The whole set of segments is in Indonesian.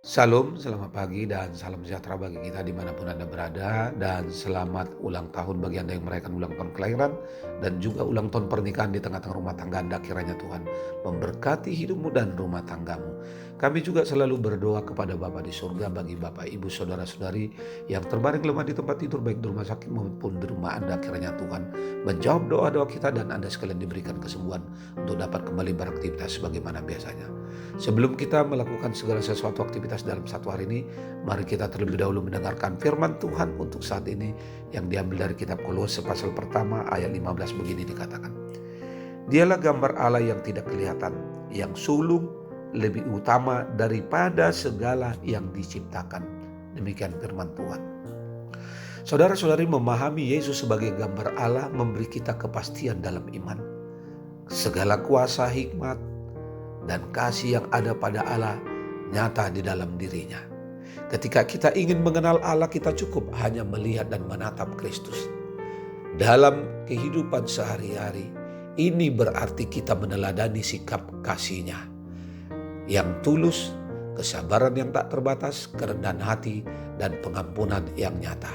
Salam, selamat pagi dan salam sejahtera bagi kita dimanapun Anda berada. Dan selamat ulang tahun bagi Anda yang merayakan ulang tahun kelahiran dan juga ulang tahun pernikahan di tengah-tengah rumah tangga Anda. Kiranya Tuhan memberkati hidupmu dan rumah tanggamu. Kami juga selalu berdoa kepada Bapa di surga bagi Bapak, Ibu, Saudara-saudari yang terbaring lemah di tempat tidur baik di rumah sakit maupun di rumah Anda. Kiranya Tuhan menjawab doa-doa kita dan Anda sekalian diberikan kesembuhan untuk dapat kembali beraktivitas sebagaimana biasanya. Sebelum kita melakukan segala sesuatu aktivitas dalam satu hari ini, mari kita terlebih dahulu mendengarkan firman Tuhan untuk saat ini yang diambil dari kitab Kolose pasal pertama ayat 15 begini dikatakan. Dialah gambar Allah yang tidak kelihatan, yang sulung lebih utama daripada segala yang diciptakan. Demikian firman Tuhan. Saudara-saudari, memahami Yesus sebagai gambar Allah memberi kita kepastian dalam iman. Segala kuasa, hikmat, dan kasih yang ada pada Allah nyata di dalam dirinya. Ketika kita ingin mengenal Allah, kita cukup hanya melihat dan menatap Kristus. Dalam kehidupan sehari-hari, ini berarti kita meneladani sikap kasih-Nya yang tulus, kesabaran yang tak terbatas, kerendahan hati, dan pengampunan yang nyata.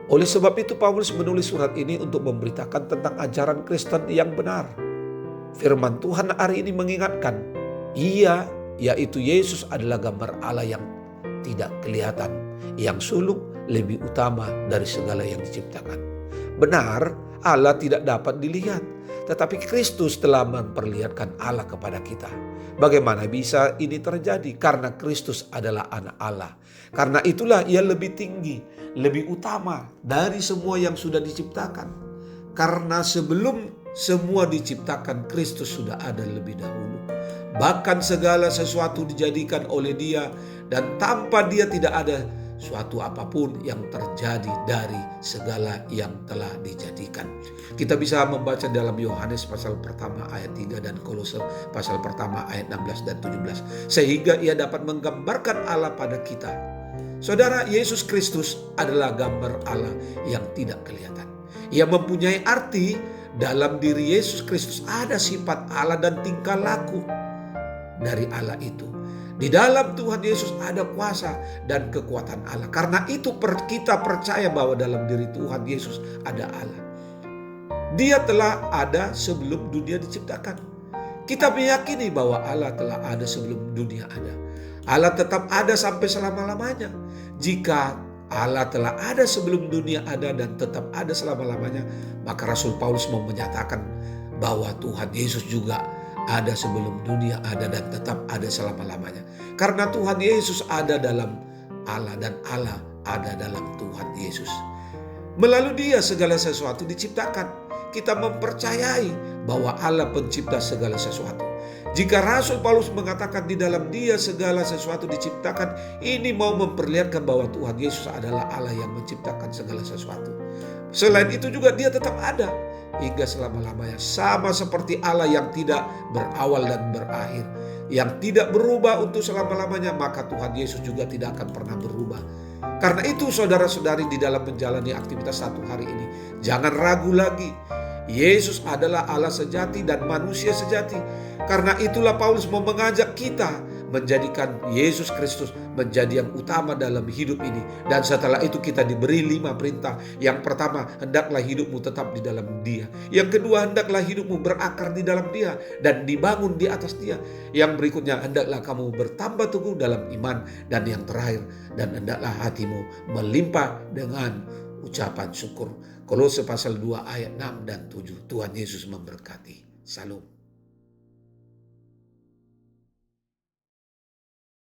Oleh sebab itu Paulus menulis surat ini untuk memberitakan tentang ajaran Kristen yang benar. Firman Tuhan hari ini mengingatkan, Ia, yaitu Yesus adalah gambar Allah yang tidak kelihatan, yang sulung lebih utama dari segala yang diciptakan. Benar, Allah tidak dapat dilihat, tetapi Kristus telah memperlihatkan Allah kepada kita. Bagaimana bisa ini terjadi? Karena Kristus adalah anak Allah. Karena itulah Ia lebih tinggi, lebih utama dari semua yang sudah diciptakan. Karena sebelum semua diciptakan, Kristus sudah ada lebih dahulu. Bahkan segala sesuatu dijadikan oleh Dia, dan tanpa Dia tidak ada suatu apapun yang terjadi dari segala yang telah dijadikan. Kita bisa membaca dalam Yohanes pasal pertama ayat 3 dan Kolose pasal pertama ayat 16 dan 17. Sehingga Ia dapat menggambarkan Allah pada kita. Saudara, Yesus Kristus adalah gambar Allah yang tidak kelihatan. Ia mempunyai arti. Dalam diri Yesus Kristus ada sifat Allah dan tingkah laku dari Allah itu. Di dalam Tuhan Yesus ada kuasa dan kekuatan Allah. Karena itu kita percaya bahwa dalam diri Tuhan Yesus ada Allah. Dia telah ada sebelum dunia diciptakan. Kita meyakini bahwa Allah telah ada sebelum dunia ada. Allah tetap ada sampai selama-lamanya. Jika Allah telah ada sebelum dunia ada dan tetap ada selama-lamanya, maka Rasul Paulus mau menyatakan bahwa Tuhan Yesus juga ada sebelum dunia ada dan tetap ada selama-lamanya. Karena Tuhan Yesus ada dalam Allah dan Allah ada dalam Tuhan Yesus. Melalui Dia segala sesuatu diciptakan. Kita mempercayai bahwa Allah pencipta segala sesuatu. Jika Rasul Paulus mengatakan di dalam Dia segala sesuatu diciptakan, ini mau memperlihatkan bahwa Tuhan Yesus adalah Allah yang menciptakan segala sesuatu. Selain itu juga Dia tetap ada hingga selama-lamanya. Sama seperti Allah yang tidak berawal dan berakhir, yang tidak berubah untuk selama-lamanya, maka Tuhan Yesus juga tidak akan pernah berubah. Karena itu saudara-saudari, di dalam menjalani aktivitas satu hari ini, jangan ragu lagi. Yesus adalah Allah sejati dan manusia sejati. Karena itulah Paulus mau mengajak kita menjadikan Yesus Kristus menjadi yang utama dalam hidup ini. Dan setelah itu kita diberi 5 perintah. Yang pertama, hendaklah hidupmu tetap di dalam Dia. Yang kedua, hendaklah hidupmu berakar di dalam Dia dan dibangun di atas Dia. Yang berikutnya, hendaklah kamu bertambah teguh dalam iman. Dan yang terakhir, dan hendaklah hatimu melimpah dengan ucapan syukur. Kolose pasal 2 ayat 6 dan 7. Tuhan Yesus memberkati. Salam.